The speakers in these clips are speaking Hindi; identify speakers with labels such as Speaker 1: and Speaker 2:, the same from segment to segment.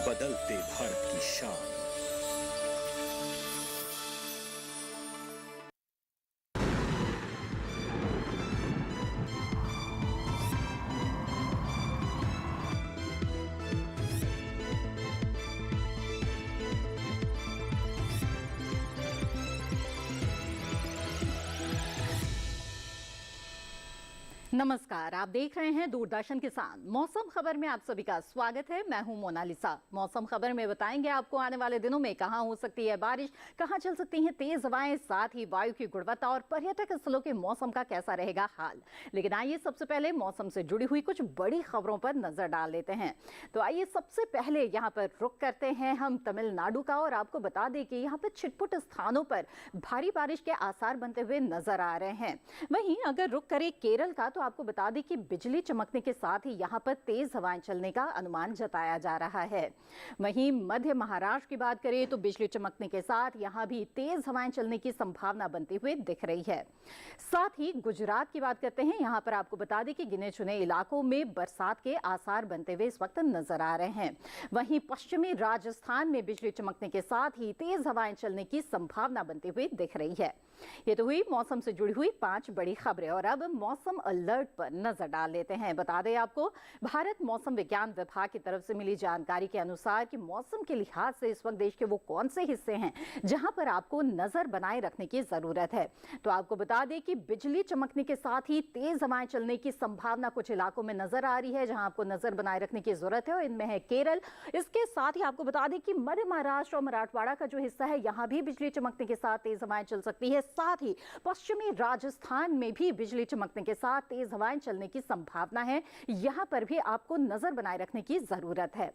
Speaker 1: बदलते भारत की शान।
Speaker 2: नमस्कार, आप देख रहे हैं दूरदर्शन किसान। मौसम खबर में आप सभी का स्वागत है। मैं हूं मोनालिसा। मौसम खबर में बताएंगे आपको आने वाले दिनों में कहां हो सकती है बारिश, कहां चल सकती हैं तेज हवाएं, साथ ही वायु की गुणवत्ता और पर्यटक स्थलों के मौसम का कैसा रहेगा हाल। लेकिन आइए सबसे पहले मौसम से जुड़ी हुई कुछ बड़ी खबरों पर नजर डाल लेते हैं। तो आइए सबसे पहले यहाँ पर रुक करते हैं हम तमिलनाडु का, और आपको बता दें कि यहाँ पर छिटपुट स्थानों पर भारी बारिश के आसार बनते हुए नजर आ रहे हैं। वहीं अगर रुक करें केरल का, तो आपको बता दें कि बिजली चमकने के साथ ही यहां पर तेज हवाएं चलने का अनुमान जताया जा रहा है। वहीं मध्य महाराष्ट्र की बात करें तो बिजली चमकने के साथ यहां भी तेज हवाएं चलने की संभावना बनती हुई दिख रही है। साथ ही गुजरात की बात करते हैं। यहां पर आपको बता दें कि गिने चुने इलाकों में बरसात के आसार बनते हुए इस वक्त नजर आ रहे हैं। वहीं पश्चिमी राजस्थान में बिजली चमकने के साथ ही तेज हवाएं चलने की संभावना बनती हुई दिख रही है। ये तो हुई मौसम से जुड़ी हुई 5 बड़ी खबरें, और अब मौसम अलर्ट पर नजर डाल लेते हैं। बता दें आपको, भारत मौसम विज्ञान विभाग की तरफ से मिली जानकारी के अनुसार कि मौसम के लिहाज से इस वक्त देश के वो कौन से हिस्से हैं जहां पर आपको नजर बनाए रखने की जरूरत है। तो आपको बता दें कि बिजली चमकने के साथ ही तेज हवाएं चलने की संभावना कुछ इलाकों में नजर आ रही है जहां आपको नजर बनाए रखने की जरूरत है, और इनमें है केरल। इसके साथ ही आपको बता दें कि मध्य महाराष्ट्र और मराठवाड़ा का जो हिस्सा है यहां भी बिजली चमकने के साथ तेज हवाएं चल सकती है। साथ ही पश्चिमी राजस्थान में भी बिजली चमकने के साथ तेज हवाएं चलने की संभावना है। यहां पर भी आपको नजर बनाए रखने की जरूरत है।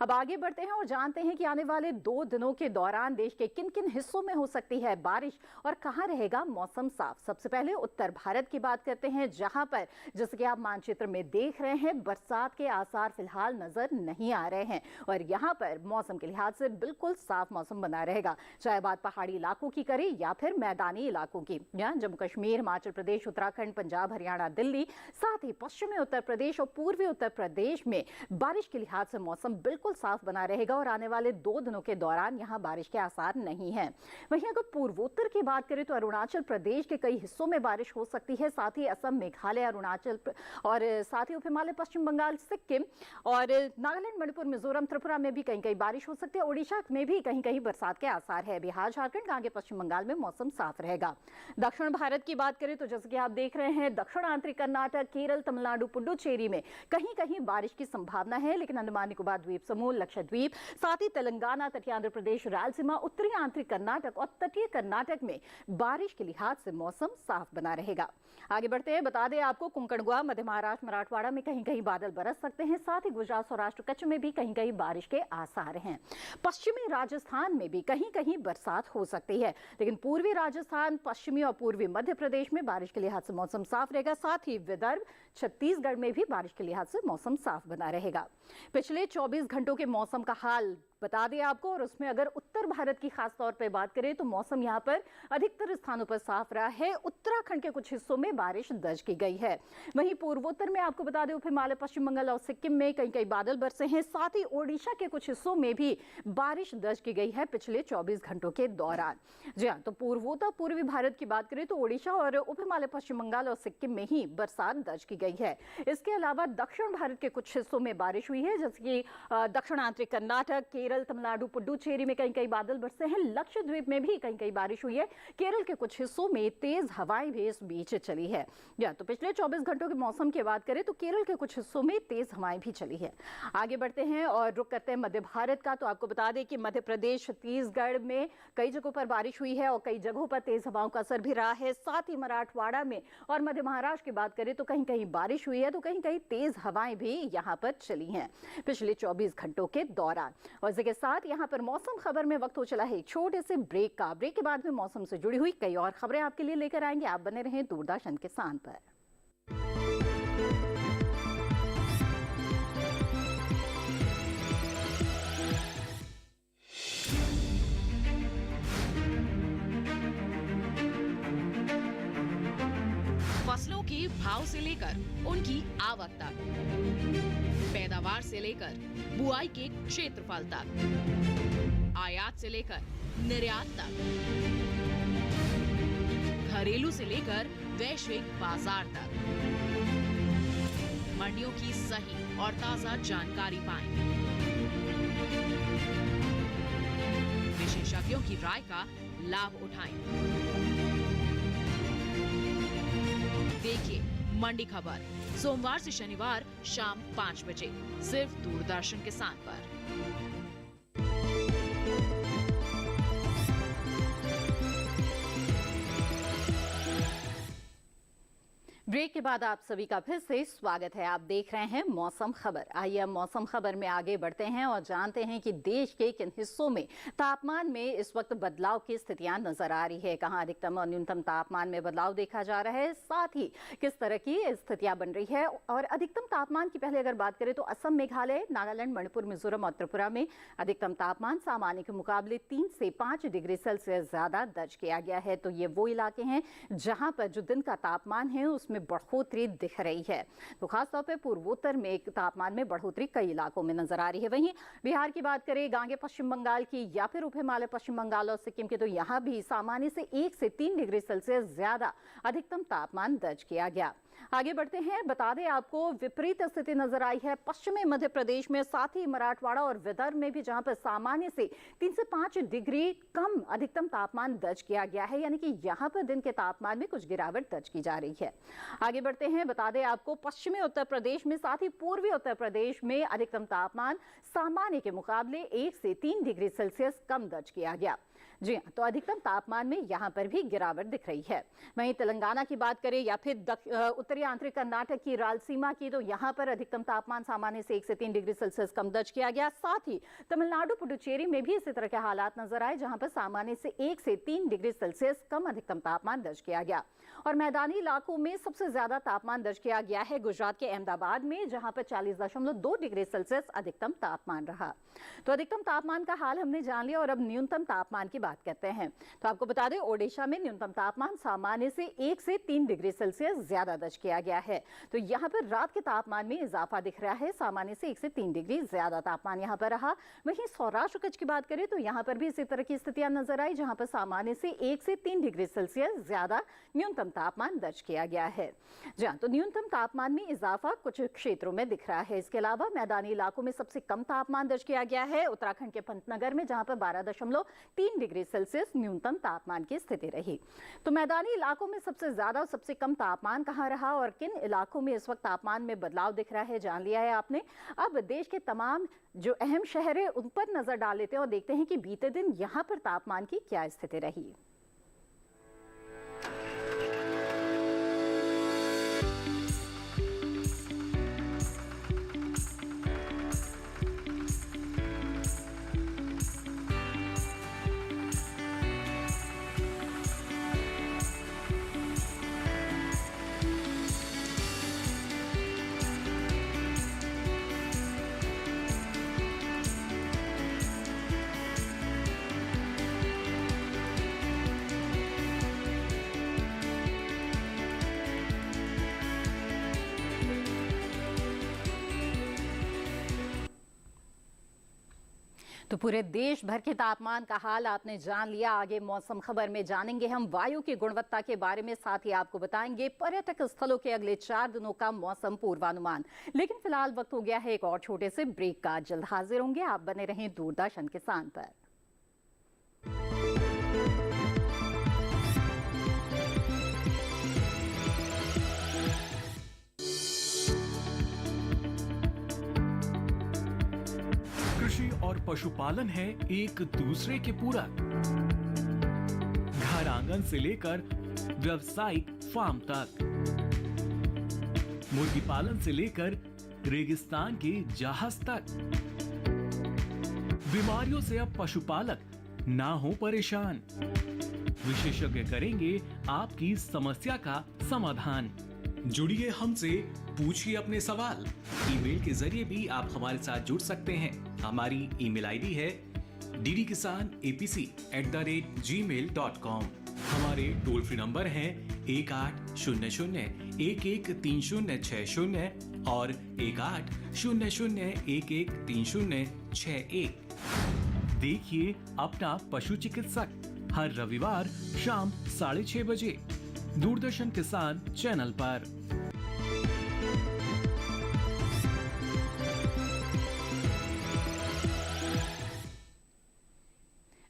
Speaker 2: अब आगे बढ़ते हैं और जानते हैं कि आने वाले 2 दिनों के दौरान देश के किन किन हिस्सों में हो सकती है बारिश और कहां रहेगा मौसम साफ। सबसे पहले उत्तर भारत की बात करते हैं, जहां पर जैसे कि आप मानचित्र में देख रहे हैं बरसात के आसार फिलहाल नजर नहीं आ रहे हैं, और यहां पर मौसम के लिहाज से बिल्कुल साफ मौसम बना रहेगा। चाहे बात पहाड़ी इलाकों की करें या फिर मैदानी इलाकों की, जहां जम्मू कश्मीर, हिमाचल प्रदेश, उत्तराखंड, पंजाब, हरियाणा, दिल्ली, साथ ही पश्चिमी उत्तर प्रदेश और पूर्वी उत्तर प्रदेश में बारिश के लिहाज से मौसम बिल्कुल साफ बना रहेगा, और आने वाले 2 दिनों के दौरान यहां बारिश के आसार नहीं है। वहीं अगर पूर्वोत्तर की बात करें तो अरुणाचल प्रदेश के कई हिस्सों में बारिश हो सकती है। साथ ही असम, मेघालय, अरुणाचल और साथ ही उप हिमालय, पश्चिम बंगाल, सिक्किम और नागालैंड, मणिपुर, मिजोरम, त्रिपुरा में भी कहीं कहीं बारिश हो सकती है। ओडिशा में भी कहीं कहीं बरसात के आसार है। बिहार, झारखंड, आगे पश्चिम बंगाल में मौसम साफ रहेगा। दक्षिण भारत की बात करें तो जैसे कि आप देख रहे हैं दक्षिण आंतरिक कर्नाटक, केरल, तमिलनाडु, पुडुचेरी में कहीं कहीं बारिश की संभावना है। लेकिन अंडमान निकोबार द्वीप समूह, लक्षद्वीप, साथ ही तेलंगाना, तटीय आंध्र प्रदेश, रायलसीमा, उत्तरी आंतरिक कर्नाटक और तटीय कर्नाटक में बारिश के लिहाज से मौसम साफ बना रहेगा। आगे बढ़ते हैं, बता दें आपको कोंकण, गोवा, मध्य महाराष्ट्र, मराठवाड़ा में कहीं कहीं बादल बरस सकते हैं। साथ ही गुजरात, सौराष्ट्र, कच्छ में भी कहीं कहीं बारिश के आसार हैं। पश्चिमी राजस्थान में भी कहीं कहीं बरसात हो सकती है, लेकिन पूर्वी राजस्थान, पश्चिमी और पूर्वी मध्य प्रदेश में बारिश के लिहाज से मौसम साफ रहेगा। साथ ही विदर्भ, छत्तीसगढ़ में भी बारिश के लिहाज से मौसम साफ बना रहेगा। पिछले 24 घंटों के मौसम का हाल बता दें आपको, और उसमें अगर उत्तर भारत की खास तौर पे बात करें तो मौसम यहां पर अधिकतर स्थानों पर साफ रहा है। उत्तराखंड के कुछ हिस्सों में बारिश दर्ज की गई है। वहीं पूर्वोत्तर में आपको बता दें उप हिमालय, पश्चिम बंगाल और सिक्किम में कहीं कहीं बादल बरसे हैं। साथ ही ओडिशा के कुछ हिस्सों में भी बारिश दर्ज की गई है पिछले 24 घंटों के दौरान। जी हाँ, तो पूर्वोत्तर पूर्वी भारत की बात करें तो ओडिशा और उप हिमालय, पश्चिम बंगाल और सिक्किम में ही बरसात दर्ज की गई है। इसके अलावा दक्षिण भारत के कुछ हिस्सों में बारिश हुई है, जैसे कि दक्षिण आंतरिक कर्नाटक, केरल, तमिलनाडु, पुडुचेरी में कहीं कहीं बादल बरसे हैं। लक्षद्वीप में भी कहीं कहीं बारिश हुई है। केरल के कुछ हिस्सों में तेज हवाएं भी इस बीच चली है। या तो पिछले 24 घंटों के मौसम की बात करें तो केरल के कुछ हिस्सों में तेज हवाएं भी चली है। आगे बढ़ते हैं और रुक करते हैं मध्य भारत का, तो आपको बता दें कि मध्य प्रदेश, छत्तीसगढ़ में कई जगहों पर बारिश हुई है और कई जगहों पर तेज हवाओं का असर भी रहा है। साथ ही मराठवाड़ा में और मध्य महाराष्ट्र की बात करें तो कहीं कहीं बारिश हुई है, तो कहीं कहीं तेज हवाएं भी यहां पर चली हैं पिछले 24 घंटों के दौरान। और इसके साथ यहां पर मौसम खबर में वक्त हो चला है एक छोटे से ब्रेक का। ब्रेक के बाद में मौसम से जुड़ी हुई कई और खबरें आपके लिए लेकर आएंगे। आप बने रहें दूरदर्शन किसान पर।
Speaker 3: फसलों के भाव से लेकर उनकी आवक तक पैदावार से लेकर बुआई के क्षेत्रफल तक, आयात से लेकर निर्यात तक, घरेलू से लेकर वैश्विक बाजार तक, मंडियों की सही और ताजा जानकारी पाएं। विशेषज्ञों की राय का लाभ उठाएं। देखिए मंडी खबर सोमवार से शनिवार शाम 5 बजे सिर्फ दूरदर्शन किसान पर।
Speaker 2: ब्रेक के बाद आप सभी का फिर से स्वागत है। आप देख रहे हैं मौसम खबर। आइए अब मौसम खबर में आगे बढ़ते हैं और जानते हैं कि देश के किन हिस्सों में तापमान में इस वक्त बदलाव की स्थितियां नजर आ रही है, कहां अधिकतम और न्यूनतम तापमान में बदलाव देखा जा रहा है, साथ ही किस तरह की स्थितियां बन रही है। और अधिकतम तापमान की पहले अगर बात करें तो असम, मेघालय, नागालैंड, मणिपुर, मिजोरम और त्रिपुरा में अधिकतम तापमान सामान्य के मुकाबले 3 से 5 डिग्री सेल्सियस ज्यादा दर्ज किया गया है। तो ये वो इलाके हैं जहां पर जो दिन का तापमान है उसमें बढ़ोतरी दिख रही है। तो खासतौर पर पूर्वोत्तर में तापमान में बढ़ोतरी कई इलाकों में नजर आ रही है। वहीं बिहार की बात करें, गांगे पश्चिम बंगाल की या फिर उप हिमालय पश्चिम बंगाल और सिक्किम की, तो यहां भी सामान्य से 1 से 3 डिग्री सेल्सियस ज्यादा अधिकतम तापमान दर्ज किया गया। आगे बढ़ते हैं। बता दें आपको विपरीत स्थिति नजर आई है पश्चिमी मध्य प्रदेश में, साथ ही मराठवाड़ा और विदर्भ में भी, जहां पर सामान्य से 3 से 5 डिग्री कम अधिकतम तापमान दर्ज किया गया है। यानी कि यहां पर दिन के तापमान में कुछ गिरावट दर्ज की जा रही है। आगे बढ़ते हैं। बता दें आपको पश्चिमी उत्तर प्रदेश में, साथ ही पूर्वी उत्तर प्रदेश में अधिकतम तापमान सामान्य के मुकाबले 1 से 3 डिग्री सेल्सियस कम दर्ज किया गया। जी हाँ, तो अधिकतम तापमान में यहां पर भी गिरावट दिख रही है। वहीं तेलंगाना की बात करें या फिर उत्तरी आंतरिक कर्नाटक की रायलसीमा की, तो यहां पर अधिकतम तापमान सामान्य से 1 से 3 डिग्री सेल्सियस कम दर्ज किया गया। साथ ही तमिलनाडु, पुडुचेरी में भी इसी तरह के हालात नजर आए, जहां पर सामान्य से 1 से 3 डिग्री सेल्सियस कम अधिकतम तापमान दर्ज किया गया। और मैदानी इलाकों में सबसे ज्यादा तापमान दर्ज किया गया है गुजरात के अहमदाबाद में, जहां पर 40.2 डिग्री सेल्सियस अधिकतम तापमान रहा। तो अधिकतम तापमान का हाल हमने जान लिया और अब न्यूनतम तापमान की बात करते हैं। तो आपको बता दें ओडिशा में न्यूनतम तापमान सामान्य से 1 से 3 डिग्री सेल्सियस ज्यादा दर्ज किया गया है। तो यहां पर रात के तापमान में इजाफा दिख रहा है, सामान्य से 1 से 3 डिग्री ज्यादा तापमान यहां पर रहा। वहीं सौराष्ट्र कच्छ की बात करें तो यहां पर भी इसी तरह की स्थितियां नजर आई, जहां पर सामान्य से 1 से 3 डिग्री सेल्सियस ज्यादा न्यूनतम तापमान दर्ज किया गया है। जहां तो न्यूनतम तापमान में इजाफा कुछ क्षेत्रों में दिख रहा है। इसके अलावा मैदानी इलाकों में सबसे कम तापमान दर्ज किया गया है उत्तराखंड के पंतनगर में, जहां पर 12.3 डिग्री सेल्सियस न्यूनतम तापमान की स्थिति रही। तो मैदानी इलाकों में सबसे ज्यादा और सबसे कम तापमान कहां रहा और किन इलाकों में इस वक्त तापमान में बदलाव दिख रहा है, जान लिया है आपने। अब देश के तमाम जो अहम शहर है उन पर नजर डाल लेते हैं और देखते हैं कि बीते दिन यहां पर तापमान की क्या स्थिति रही। तो पूरे देश भर के तापमान का हाल आपने जान लिया। आगे मौसम खबर में जानेंगे हम वायु की गुणवत्ता के बारे में, साथ ही आपको बताएंगे पर्यटक स्थलों के अगले 4 दिनों का मौसम पूर्वानुमान। लेकिन फिलहाल वक्त हो गया है एक और छोटे से ब्रेक का। जल्द हाजिर होंगे, आप बने रहें दूरदर्शन किसान पर।
Speaker 4: कृषि और पशुपालन है एक दूसरे के पूरक। घर आंगन से लेकर व्यावसायिक फार्म तक, मुर्गी पालन से लेकर रेगिस्तान के जहाज तक। बीमारियों से अब पशुपालक ना हो परेशान। विशेषज्ञ करेंगे आपकी समस्या का समाधान।
Speaker 1: जुड़िए हमसे, पूछिए अपने सवाल। ईमेल के जरिए भी आप हमारे साथ जुड़ सकते हैं। हमारी ईमेल आईडी है ddkisanapc@gmail.com। हमारे टोल फ्री नंबर हैं 1800 113060 और 1800113061।
Speaker 4: देखिए अपना पशु चिकित्सक हर रविवार शाम 6:30 बजे दूरदर्शन किसान चैनल पर।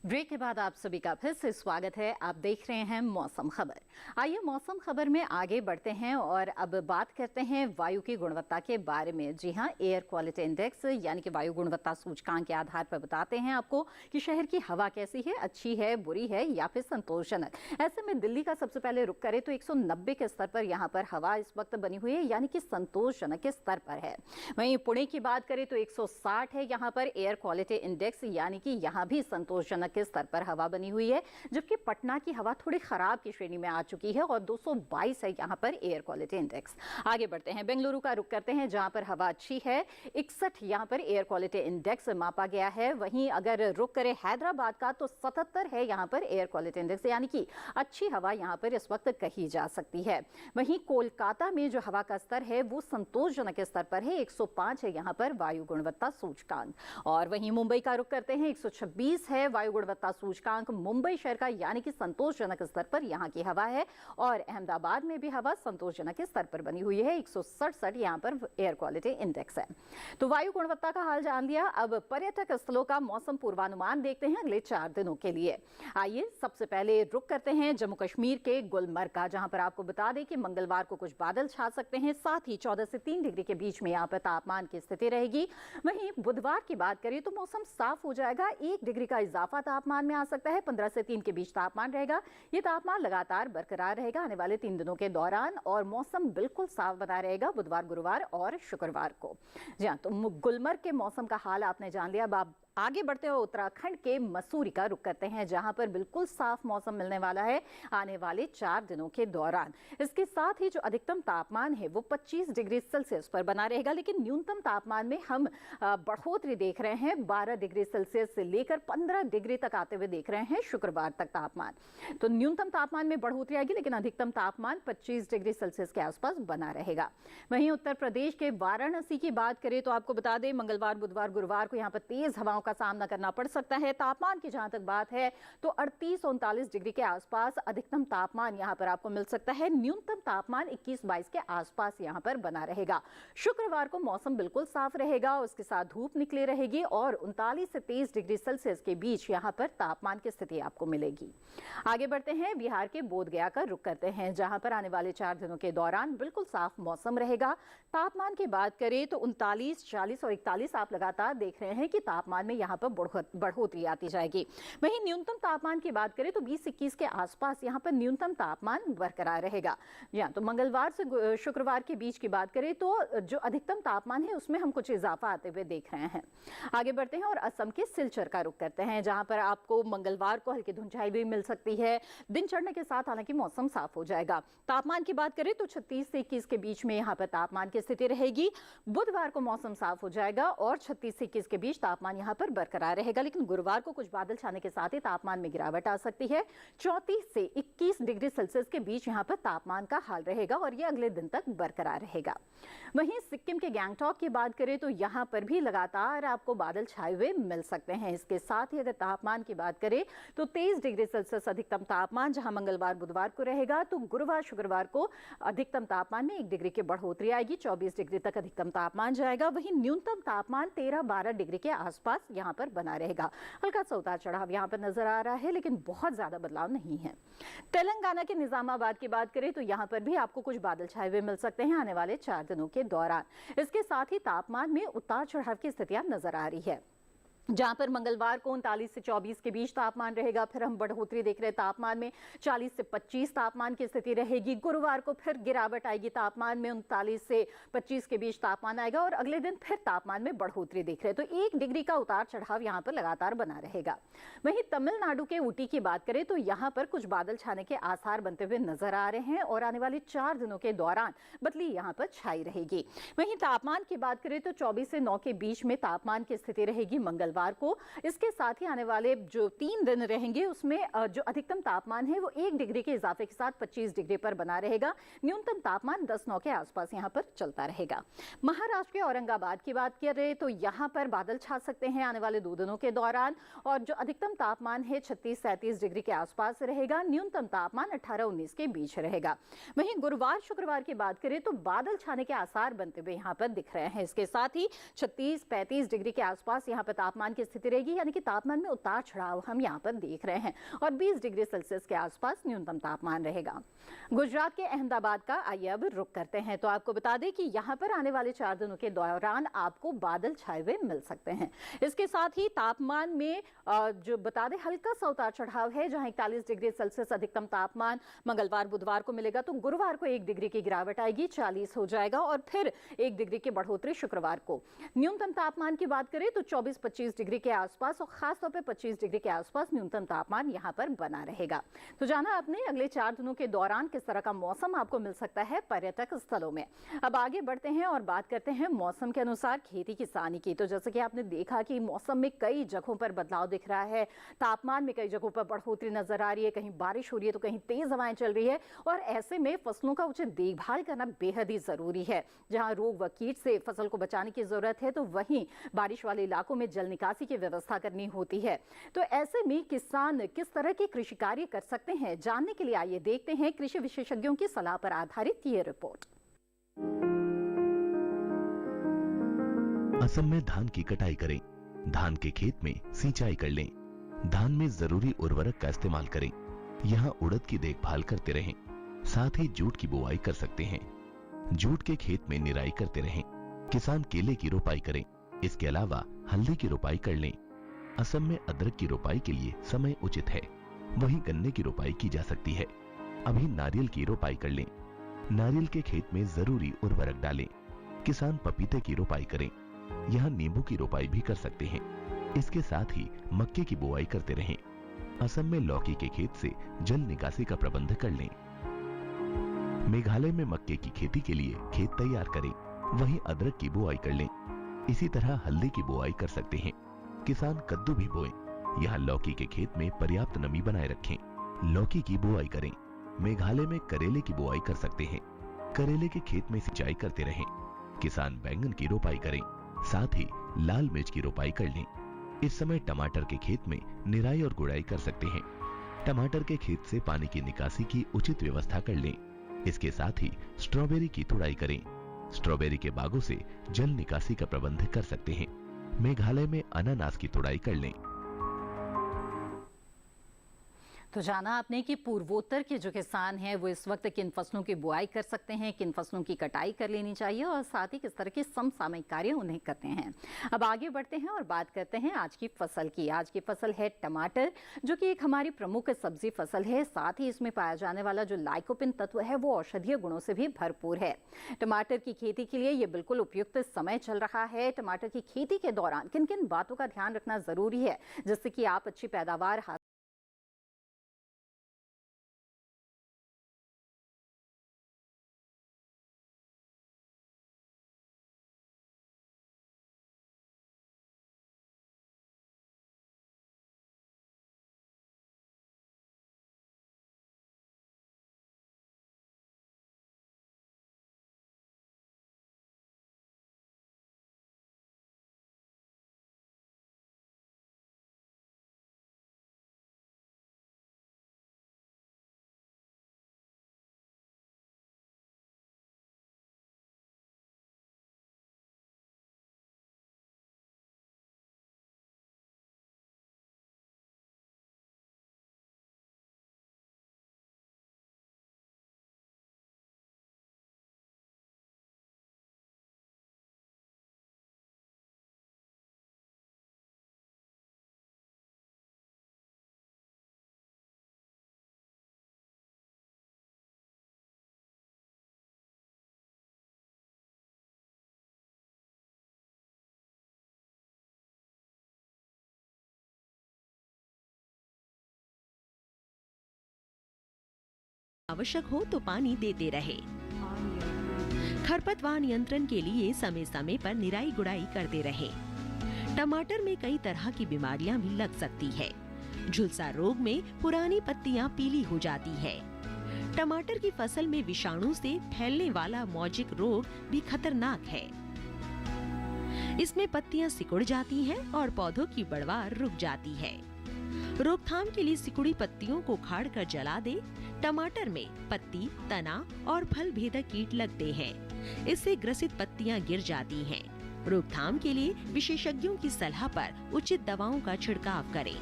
Speaker 2: ब्रेक के बाद आप सभी का फिर से स्वागत है। आप देख रहे हैं मौसम खबर। आइए मौसम खबर में आगे बढ़ते हैं और अब बात करते हैं वायु की गुणवत्ता के बारे में। जी हां, एयर क्वालिटी इंडेक्स यानी कि वायु गुणवत्ता सूचकांक के आधार पर बताते हैं आपको कि शहर की हवा कैसी है, अच्छी है, बुरी है या फिर संतोषजनक। ऐसे में दिल्ली का सबसे पहले रुख करें तो 190 के स्तर पर यहाँ पर हवा इस वक्त बनी हुई है, यानी कि संतोषजनक के स्तर पर है। वहीं पुणे की बात करें तो 160 है यहाँ पर एयर क्वालिटी इंडेक्स, यानी कि यहाँ भी संतोषजनक के स्तर पर हवा बनी हुई है। जबकि पटना की हवा थोड़ी खराब की श्रेणी में आ चुकी है और 222 है यहाँ पर एयर क्वालिटी इंडेक्स। आगे बढ़ते हैं, बेंगलुरु का रुख करते हैं जहां पर हवा अच्छी है। 61 यहाँ पर एयर क्वालिटी इंडेक्स मापा गया है। वहीं अगर रुख करें हैदराबाद का तो 77 है यहाँ पर एयर क्वालिटी इंडेक्स, यानी कि अच्छी हवा यहाँ पर इस वक्त कही जा सकती है। वहीं कोलकाता में जो हवा का स्तर है वो संतोषजनक स्तर पर है, 105 है यहाँ पर वायु गुणवत्ता सूचकांक। और वहीं मुंबई का रुख करते हैं, 126 है वायु गुणवत्ता सूचकांक मुंबई शहर का, यानी कि संतोषजनक स्तर पर यहाँ की हवा है। और अहमदाबाद में भी हवा संतोषजनक स्तर पर बनी हुई है, 167 यहाँ पर एयर क्वालिटी इंडेक्स है। तो वायु गुणवत्ता का हाल जान लिया। अब पर्यटक स्थलों का मौसम पूर्वानुमान देखते हैं अगले 4 दिनों के लिए। आइए सबसे पहले रुख करते हैं जम्मू कश्मीर के गुलमर्ग का, जहां पर आपको बता दें कि मंगलवार को कुछ बादल छा सकते हैं, साथ ही 14 से 3 डिग्री के बीच में यहाँ पर तापमान की स्थिति रहेगी। वहीं बुधवार की बात करें तो मौसम साफ हो जाएगा, 1 डिग्री का इजाफा तापमान में आ सकता है, 15 से 3 के बीच तापमान रहेगा। ये तापमान लगातार बरकरार रहेगा आने वाले 3 दिनों के दौरान और मौसम बिल्कुल साफ बना रहेगा बुधवार, गुरुवार और शुक्रवार को। जी हाँ, तो गुलमर्ग के मौसम का हाल आपने जान लिया। अब आप आगे बढ़ते हुए उत्तराखंड के मसूरी का रुख करते हैं, जहां पर बिल्कुल साफ मौसम मिलने वाला है आने वाले 4 दिनों के दौरान। इसके साथ ही जो अधिकतम तापमान है वो 25 डिग्री सेल्सियस पर बना रहेगा, लेकिन न्यूनतम तापमान में हम बढ़ोतरी देख रहे हैं, 12 डिग्री सेल्सियस से लेकर 15 डिग्री तक आते हुए देख रहे हैं शुक्रवार तक तापमान। तो न्यूनतम तापमान में बढ़ोतरी आएगी, लेकिन अधिकतम तापमान 25 डिग्री सेल्सियस के आसपास बना रहेगा। वहीं उत्तर प्रदेश के वाराणसी की बात करें तो आपको बता दें मंगलवार, बुधवार, गुरुवार को यहाँ पर तेज हवाओं का सामना करना पड़ सकता है। तापमान की जहां तक बात है तो 38-39 डिग्री के आसपास अधिकतम तापमान यहां पर आपको मिल सकता है। न्यूनतम तापमान 21-22 के आसपास यहां पर बना रहेगा। शुक्रवार को मौसम बिल्कुल साफ रहेगा, उसके साथ धूप निकली रहेगी और 39 से 23 डिग्री सेल्सियस के बीच यहां पर तापमान की स्थिति आपको मिलेगी। आगे बढ़ते हैं, बिहार के बोधगया का रुख करते हैं, जहां पर आने वाले 4 दिनों के दौरान बिल्कुल साफ मौसम रहेगा। तापमान की बात करें तो 39, 40 और 41 आप लगातार देख रहे हैं कि तापमान में यहाँ पर बढ़ोतरी आती जाएगी। वहीं न्यूनतम तापमान की बात करें तो 20-21 के आसपास यहाँ पर न्यूनतम तापमान बरकरार रहेगा। या तो मंगलवार से शुक्रवार के बीच की बात करें तो जो अधिकतम तापमान है उसमें हम कुछ इजाफा आते हुए देख रहे हैं। आगे बढ़ते हैं और असम के सिलचर का रुख करते हैं, जहां पर आपको मंगलवार को हल्की धुंधाई भी मिल सकती है। दिन चढ़ने के साथ हालांकि मौसम साफ हो जाएगा। तापमान की बात करें तो 36 से 21 के बीच में यहाँ पर तापमान की स्थिति रहेगी। बुधवार को मौसम साफ हो जाएगा और 36 से 21 के बीच तापमान यहाँ पर बरकरार रहेगा, लेकिन गुरुवार को कुछ बादल छाने के साथ ही तापमान में गिरावट आ सकती है। 34 से 21 डिग्री सेल्सियस के बीच यहाँ पर तापमान का हाल रहेगा और ये अगले दिन तक बरकरार रहेगा। वहीं सिक्किम के गैंगटॉक की बात करें तो यहाँ पर भी लगातार आपको बादल छाए हुए मिल सकते हैं। इसके साथ ही अगर तापमान की बात करें तो 23 डिग्री सेल्सियस अधिकतम तापमान जहां मंगलवार, बुधवार को रहेगा, तो गुरुवार, शुक्रवार को अधिकतम तापमान में 1 डिग्री की बढ़ोतरी आएगी, 24 डिग्री तक अधिकतम तापमान जाएगा। वहीं न्यूनतम तापमान 13-12 डिग्री के आसपास यहाँ पर बना रहेगा। हल्का सा उतार चढ़ाव यहाँ पर नजर आ रहा है, लेकिन बहुत ज्यादा बदलाव नहीं है। तेलंगाना के निजामाबाद की बात करें तो यहाँ पर भी आपको कुछ बादल छाए हुए मिल सकते हैं आने वाले 4 दिनों के दौरान। इसके साथ ही तापमान में उतार चढ़ाव की स्थितियां नजर आ रही है, जहां पर मंगलवार को 39 से 24 के बीच तापमान रहेगा। फिर हम बढ़ोतरी देख रहे हैं तापमान में, 40 से 25 तापमान की स्थिति रहेगी। गुरुवार को फिर गिरावट आएगी, तापमान में 39 से 25 के बीच तापमान आएगा और अगले दिन फिर तापमान में बढ़ोतरी देख रहे हैं। तो 1 डिग्री का उतार चढ़ाव यहाँ पर लगातार बना रहेगा। वहीं तमिलनाडु के ऊटी की बात करें तो यहाँ पर कुछ बादल छाने के आसार बनते हुए नजर आ रहे हैं और आने वाले 4 दिनों के दौरान बदली यहाँ पर छाई रहेगी। वहीं तापमान की बात करें तो 24 से 9 के बीच में तापमान की स्थिति रहेगी मंगलवार मंगलवार को। इसके साथ ही आने वाले जो 3 दिन रहेंगे उसमें जो अधिकतम तापमान है वो 1 डिग्री के इजाफे के साथ 25 डिग्री पर बना रहेगा। न्यूनतम तापमान 10-9 के आसपास यहाँ पर चलता रहेगा। महाराष्ट्र के औरंगाबाद की बात करें तो यहाँ पर बादल छा सकते हैं आने वाले 2 दिनों के दौरान, और जो अधिकतम तापमान है 36-37 डिग्री के आसपास रहेगा। न्यूनतम तापमान 18-19 के बीच रहेगा। वहीं गुरुवार शुक्रवार की बात करें तो बादल छाने के आसार बनते हुए यहाँ पर दिख रहे हैं। इसके साथ ही 36-35 डिग्री के आसपास यहाँ पर तापमान की स्थिति रहेगी, यानी कि तापमान में उतार चढ़ाव हम यहाँ पर देख रहे हैं, और 20 डिग्री सेल्सियस के आसपास न्यूनतम तापमान रहेगा। गुजरात के अहमदाबाद का आइए अब रुख करते हैं तो आपको बता दें कि यहाँ पर आने वाले 4 दिनों के दौरान आपको बादल छाए हुए मिल सकते हैं। इसके साथ ही तापमान में जो बता दें हल्का सा उतार चढ़ाव है, जहां 41 डिग्री सेल्सियस अधिकतम तापमान मंगलवार बुधवार को मिलेगा, तो गुरुवार को 1 डिग्री की गिरावट आएगी, 40 हो जाएगा, और फिर 1 डिग्री की बढ़ोतरी शुक्रवार को। न्यूनतम तापमान की बात करें तो 24-25 डिग्री के आसपास, और खासतौर पर 25 डिग्री के आसपास न्यूनतम तापमान यहाँ पर बना रहेगा। तो जाना आपने अगले 4 दिनों के दौरान किस तरह का मौसम आपको मिल सकता है पर्यटक स्थलों में। अब आगे बढ़ते हैं और बात करते हैं मौसम के अनुसार खेती किसानी की। तो जैसे कि आपने देखा कि मौसम में कई जगहों पर बदलाव दिख रहा है, तापमान में कई जगहों पर बढ़ोतरी नजर आ रही है, कहीं बारिश हो रही है तो कहीं तेज हवाएं चल रही है, और ऐसे में फसलों का उचित देखभाल करना बेहद ही जरूरी है। जहां रोग व कीट से फसल को बचाने की जरूरत है, तो वहीं बारिश वाले इलाकों में जल निकासी की व्यवस्था करनी होती है। तो ऐसे में किसान किस तरह के कृषि कार्य कर सकते हैं, जानने के लिए आइए देखते हैं कृषि विशेषज्ञों की सलाह पर आधारित ये रिपोर्ट।
Speaker 5: असम में धान की कटाई करें, धान के खेत में सिंचाई कर लें, धान में जरूरी उर्वरक का इस्तेमाल करें, यहाँ उड़द की देखभाल करते रहें, साथ ही जूट की बुआई कर सकते हैं, जूट के खेत में निराई करते रहें, किसान केले की रोपाई करें, इसके अलावा हल्दी की रोपाई कर लें। असम में अदरक की रोपाई के लिए समय उचित है, वहीं गन्ने की रोपाई की जा सकती है। अभी नारियल की रोपाई कर लें, नारियल के खेत में जरूरी उर्वरक डालें, किसान पपीते की रोपाई करें, यहाँ नींबू की रोपाई भी कर सकते हैं। इसके साथ ही मक्के की बुआई करते रहें। असम में लौकी के खेत से जल निकासी का प्रबंध कर लें। मेघालय में मक्के की खेती के लिए खेत तैयार करें, वहीं अदरक की बुआई कर लें। इसी तरह हल्दी की बुआई कर सकते हैं। किसान कद्दू भी बोएं, यहाँ लौकी के खेत में पर्याप्त नमी बनाए रखें, लौकी की बुआई करें। मेघालय में करेले की बुआई कर सकते हैं, करेले के खेत में सिंचाई करते रहें। किसान बैंगन की रोपाई करें, साथ ही लाल मिर्च की रोपाई कर लें। इस समय टमाटर के खेत में निराई और गुड़ाई कर सकते हैं। टमाटर के खेत से पानी की निकासी की उचित व्यवस्था कर लें। इसके साथ ही स्ट्रॉबेरी की तुड़ाई करें। स्ट्रॉबेरी के बागों से जल निकासी का प्रबंध कर सकते हैं। मेघालय में अनानास की तुड़ाई कर लें।
Speaker 2: तो जाना आपने कि पूर्वोत्तर के जो किसान हैं वो इस वक्त किन फसलों की बुआई कर सकते हैं, किन फसलों की कटाई कर लेनी चाहिए, और साथ ही किस तरह के समसामयिक कार्य उन्हें करते हैं। अब आगे बढ़ते हैं और बात करते हैं आज की फसल की। आज की फसल है टमाटर, जो कि एक हमारी प्रमुख सब्जी फसल है। साथ ही इसमें पाया जाने वाला जो लाइकोपिन तत्व है वो औषधीय गुणों से भी भरपूर है। टमाटर की खेती के लिए ये बिल्कुल उपयुक्त समय चल रहा है। टमाटर की खेती के दौरान किन किन बातों का ध्यान रखना जरूरी है जिससे कि आप अच्छी पैदावार
Speaker 6: आवश्यक हो तो पानी देते रहे। खरपतवार नियंत्रण के लिए समय समय पर निराई गुड़ाई करते रहे। टमाटर में कई तरह की बीमारियां भी लग सकती है। झुलसा रोग में पुरानी पत्तियां पीली हो जाती है। टमाटर की फसल में विषाणु से फैलने वाला मौजिक रोग भी खतरनाक है। इसमें पत्तियां सिकुड़ जाती हैं और पौधों की बढ़वार रुक जाती है। रोकथाम के लिए सिकुड़ी पत्तियों को उखाड़कर जला दे। टमाटर में पत्ती, तना और फल भेदक कीट लगते हैं। इससे ग्रसित पत्तियां गिर जाती हैं। रोकथाम के लिए विशेषज्ञों की सलाह पर उचित दवाओं का छिड़काव करें।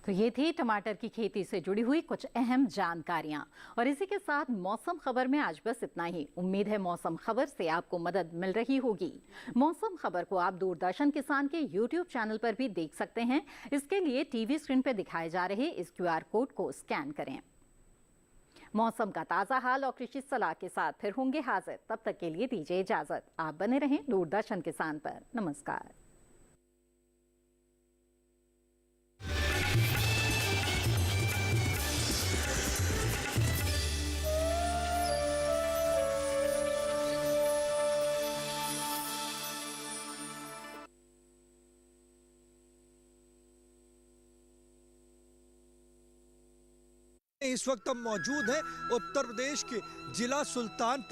Speaker 2: तो ये थी टमाटर की खेती से जुड़ी हुई कुछ अहम जानकारियां। और इसी के साथ मौसम खबर में आज बस इतना ही। उम्मीद है मौसम खबर से आपको मदद मिल रही होगी। मौसम खबर को आप दूरदर्शन किसान के YouTube चैनल पर भी देख सकते हैं। इसके लिए टीवी स्क्रीन पर दिखाए जा रहे इस QR कोड को स्कैन करें। मौसम का ताजा हाल और कृषि सलाह के साथ फिर होंगे हाजिर। तब तक के लिए दीजिए इजाजत। आप बने रहें दूरदर्शन किसान पर। नमस्कार।
Speaker 7: इस वक्त हम मौजूद हैं उत्तर प्रदेश के जिला सुल्तानपुर